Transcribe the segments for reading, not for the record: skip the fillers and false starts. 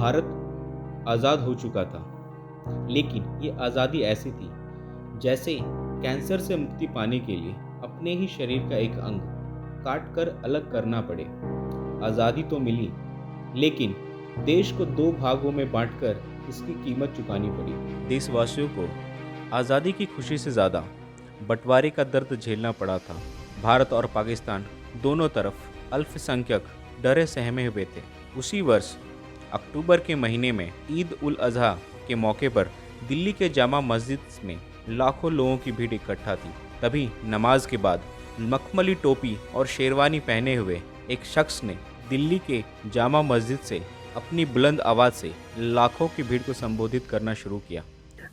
भारत आज़ाद हो चुका था, लेकिन ये आज़ादी ऐसी थी जैसे कैंसर से मुक्ति पाने के लिए अपने ही शरीर का एक अंग काट कर अलग करना पड़े। आज़ादी तो मिली, लेकिन देश को दो भागों में बांटकर इसकी कीमत चुकानी पड़ी। देशवासियों को आज़ादी की खुशी से ज़्यादा बंटवारे का दर्द झेलना पड़ा था। भारत और पाकिस्तान दोनों तरफ अल्पसंख्यक डरे सहमे हुए थे। उसी वर्ष अक्टूबर के महीने में ईद उल अज़हा के मौके पर दिल्ली के जामा मस्जिद में लाखों लोगों की भीड़ इकट्ठा थी। तभी नमाज के बाद मखमली टोपी और शेरवानी पहने हुए एक शख्स ने दिल्ली के जामा मस्जिद से अपनी बुलंद आवाज़ से लाखों की भीड़ को संबोधित करना शुरू किया।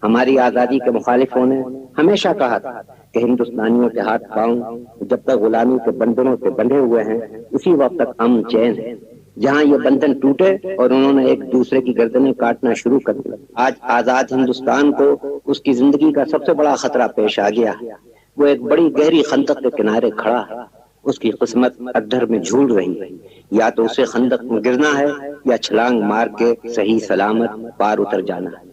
हमारी आज़ादी के मुखालिफों ने हमेशा कहा था कि हिंदुस्तानियों के हाथ पांव जब तक गुलामी के बंधनों से बंधे हुए हैं, उसी वक्त तक अमन चैन है। जहां ये बंधन टूटे और उन्होंने एक दूसरे की गर्दनें काटना शुरू कर दिया, आज आजाद हिंदुस्तान को उसकी जिंदगी का सबसे बड़ा खतरा पेश आ गया है। वो एक बड़ी गहरी खंदक के किनारे खड़ा है। उसकी किस्मत अद्धर में झूल रही है। या तो उसे खंदक में गिरना है या छलांग मार के सही सलामत पार उतर जाना है।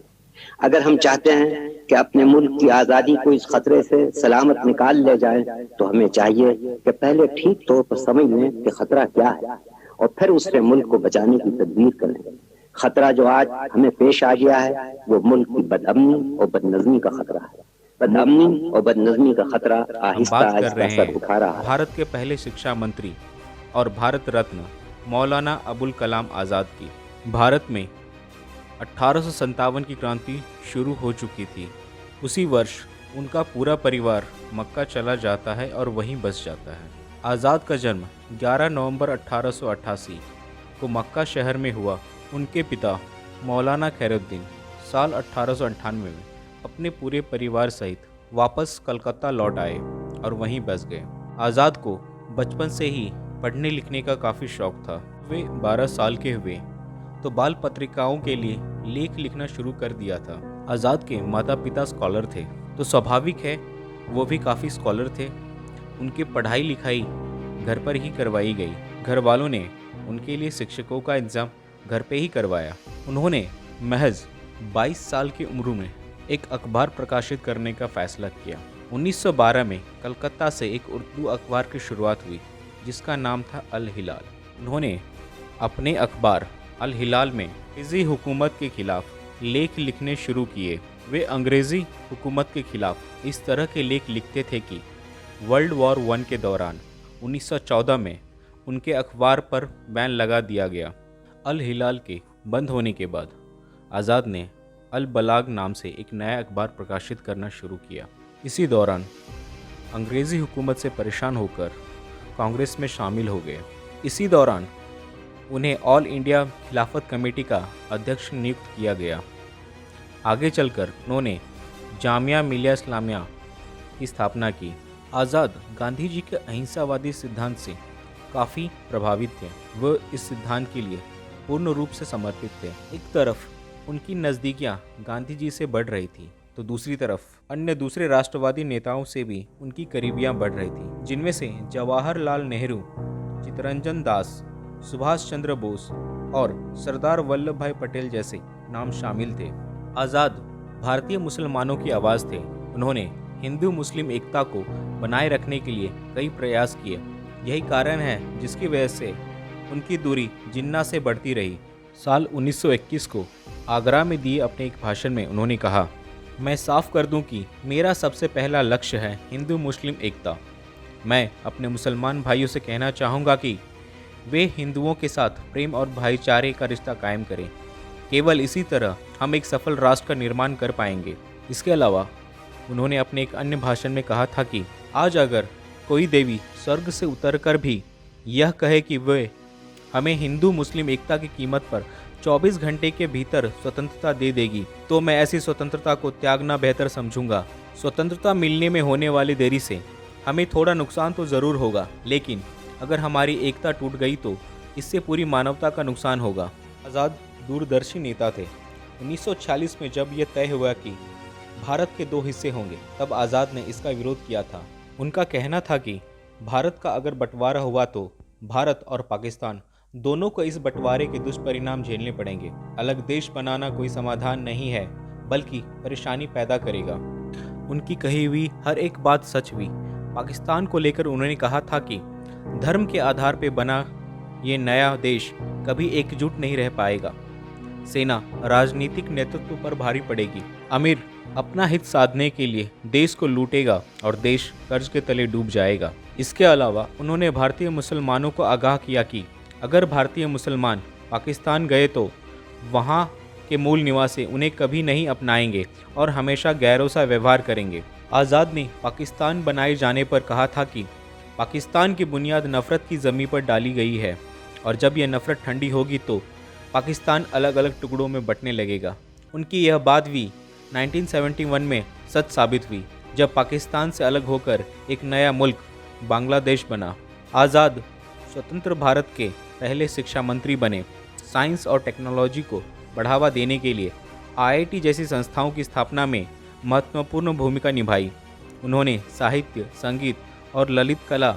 अगर हम चाहते हैं कि अपने मुल्क की आज़ादी को इस खतरे से सलामत निकाल ले जाए, तो हमें चाहिए कि पहले ठीक तौर पर समझ लें कि खतरा क्या है और फिर उससे मुल्क को बचाने की तदबीर करें। खतरा जो आज हमें पेश आ गया है वो मुल्क की बदअमनी और बदनज़मी का खतरा है। बदअमनी और बदनज़मी का खतरा आहिस्ता आहिस्ता सर उठा रहा है। भारत के पहले शिक्षा मंत्री और भारत रत्न मौलाना अबुल कलाम आज़ाद की। भारत में 1857 की क्रांति शुरू हो चुकी थी। उसी वर्ष उनका पूरा परिवार मक्का चला जाता है और वहीं बस जाता है। आज़ाद का जन्म 11 नवंबर 1888 को मक्का शहर में हुआ। उनके पिता मौलाना खैरुद्दीन साल 1898 में अपने पूरे परिवार सहित वापस कलकत्ता लौट आए और वहीं बस गए। आज़ाद को बचपन से ही पढ़ने लिखने का काफ़ी शौक था। वे 12 साल के हुए तो बाल पत्रिकाओं के लिए लेख लिखना शुरू कर दिया था। आज़ाद के माता पिता स्कॉलर थे, तो स्वाभाविक है वो भी काफ़ी स्कॉलर थे। उनकी पढ़ाई लिखाई घर पर ही करवाई गई। घर वालों ने उनके लिए शिक्षकों का इंतजाम घर पे ही करवाया। उन्होंने महज 22 साल की उम्र में एक अखबार प्रकाशित करने का फैसला किया। 1912 में कलकत्ता से एक उर्दू अखबार की शुरुआत हुई जिसका नाम था अल हिलाल। उन्होंने अपने अखबार अल हिलाल में अंग्रेज़ी हुकूमत के खिलाफ लेख लिखने शुरू किए। वे अंग्रेज़ी हुकूमत के खिलाफ इस तरह के लेख लिखते थे कि वर्ल्ड वॉर 1 के दौरान 1914 में उनके अखबार पर बैन लगा दिया गया। अल हिलाल के बंद होने के बाद आज़ाद ने अल बलाग नाम से एक नया अखबार प्रकाशित करना शुरू किया। इसी दौरान अंग्रेज़ी हुकूमत से परेशान होकर कांग्रेस में शामिल हो गए। इसी दौरान उन्हें ऑल इंडिया खिलाफत कमेटी का अध्यक्ष नियुक्त किया गया। आगे चलकर उन्होंने जामिया मिलिया इस्लामिया की स्थापना की। आज़ाद गांधी जी के अहिंसावादी सिद्धांत से काफ़ी प्रभावित थे। वह इस सिद्धांत के लिए पूर्ण रूप से समर्पित थे। एक तरफ उनकी नज़दीकियाँ गांधी जी से बढ़ रही थी, तो दूसरी तरफ दूसरे राष्ट्रवादी नेताओं से भी उनकी करीबियाँ बढ़ रही थी, जिनमें से जवाहरलाल नेहरू, चित्तरंजन दास, सुभाष चंद्र बोस और सरदार वल्लभ भाई पटेल जैसे नाम शामिल थे। आज़ाद भारतीय मुसलमानों की आवाज़ थे। उन्होंने हिंदू मुस्लिम एकता को बनाए रखने के लिए कई प्रयास किए। यही कारण है जिसकी वजह से उनकी दूरी जिन्ना से बढ़ती रही। साल 1921 को आगरा में दिए अपने एक भाषण में उन्होंने कहा, मैं साफ कर दूं कि मेरा सबसे पहला लक्ष्य है हिंदू मुस्लिम एकता। मैं अपने मुसलमान भाइयों से कहना चाहूँगा कि वे हिंदुओं के साथ प्रेम और भाईचारे का रिश्ता कायम करें। केवल इसी तरह हम एक सफल राष्ट्र का निर्माण कर पाएंगे। इसके अलावा उन्होंने अपने एक अन्य भाषण में कहा था कि आज अगर कोई देवी स्वर्ग से उतरकर भी यह कहे कि वे हमें हिंदू मुस्लिम एकता की कीमत पर 24 घंटे के भीतर स्वतंत्रता दे देगी, तो मैं ऐसी स्वतंत्रता को त्यागना बेहतर समझूंगा। स्वतंत्रता मिलने में होने वाली देरी से हमें थोड़ा नुकसान तो ज़रूर होगा, लेकिन अगर हमारी एकता टूट गई तो इससे पूरी मानवता का नुकसान होगा। आज़ाद दूरदर्शी नेता थे। 1946 में जब यह तय हुआ कि भारत के 2 हिस्से होंगे, तब आज़ाद ने इसका विरोध किया था। उनका कहना था कि भारत का अगर बंटवारा हुआ तो भारत और पाकिस्तान दोनों को इस बंटवारे के दुष्परिणाम झेलने पड़ेंगे। अलग देश बनाना कोई समाधान नहीं है, बल्कि परेशानी पैदा करेगा। उनकी कही हुई हर एक बात सच हुई। पाकिस्तान को लेकर उन्होंने कहा था कि धर्म के आधार पर बना ये नया देश कभी एकजुट नहीं रह पाएगा। सेना राजनीतिक नेतृत्व पर भारी पड़ेगी। अमीर अपना हित साधने के लिए देश को लूटेगा और देश कर्ज के तले डूब जाएगा। इसके अलावा उन्होंने भारतीय मुसलमानों को आगाह किया कि अगर भारतीय मुसलमान पाकिस्तान गए तो वहाँ के मूल निवासी उन्हें कभी नहीं अपनाएंगे और हमेशा गैरों सा व्यवहार करेंगे। आज़ाद ने पाकिस्तान बनाए जाने पर कहा था कि पाकिस्तान की बुनियाद नफरत की ज़मीन पर डाली गई है और जब यह नफरत ठंडी होगी तो पाकिस्तान अलग अलग टुकड़ों में बंटने लगेगा। उनकी यह बात भी 1971 में सच साबित हुई, जब पाकिस्तान से अलग होकर एक नया मुल्क बांग्लादेश बना। आज़ाद स्वतंत्र भारत के पहले शिक्षा मंत्री बने। साइंस और टेक्नोलॉजी को बढ़ावा देने के लिए IIT जैसी संस्थाओं की स्थापना में महत्वपूर्ण भूमिका निभाई। उन्होंने साहित्य, संगीत और ललित कला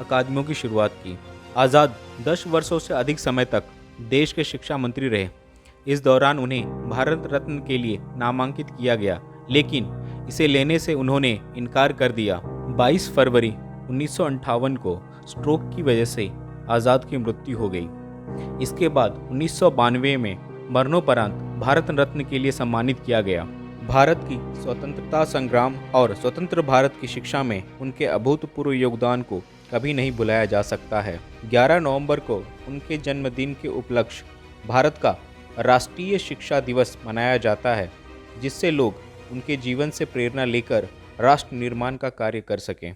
अकादमियों की शुरुआत की। आज़ाद 10 वर्षों से अधिक समय तक देश के शिक्षा मंत्री रहे। इस दौरान उन्हें भारत रत्न के लिए नामांकित किया गया, लेकिन इसे लेने से उन्होंने इनकार कर दिया। 22 फरवरी 1958 को स्ट्रोक की वजह से आज़ाद की मृत्यु हो गई। इसके बाद 1992 में मरणोपरांत भारत रत्न के लिए सम्मानित किया गया। भारत की स्वतंत्रता संग्राम और स्वतंत्र भारत की शिक्षा में उनके अभूतपूर्व योगदान को कभी नहीं भुलाया जा सकता है। 11 नवंबर को उनके जन्मदिन के उपलक्ष्य भारत का राष्ट्रीय शिक्षा दिवस मनाया जाता है, जिससे लोग उनके जीवन से प्रेरणा लेकर राष्ट्र निर्माण का कार्य कर सकें।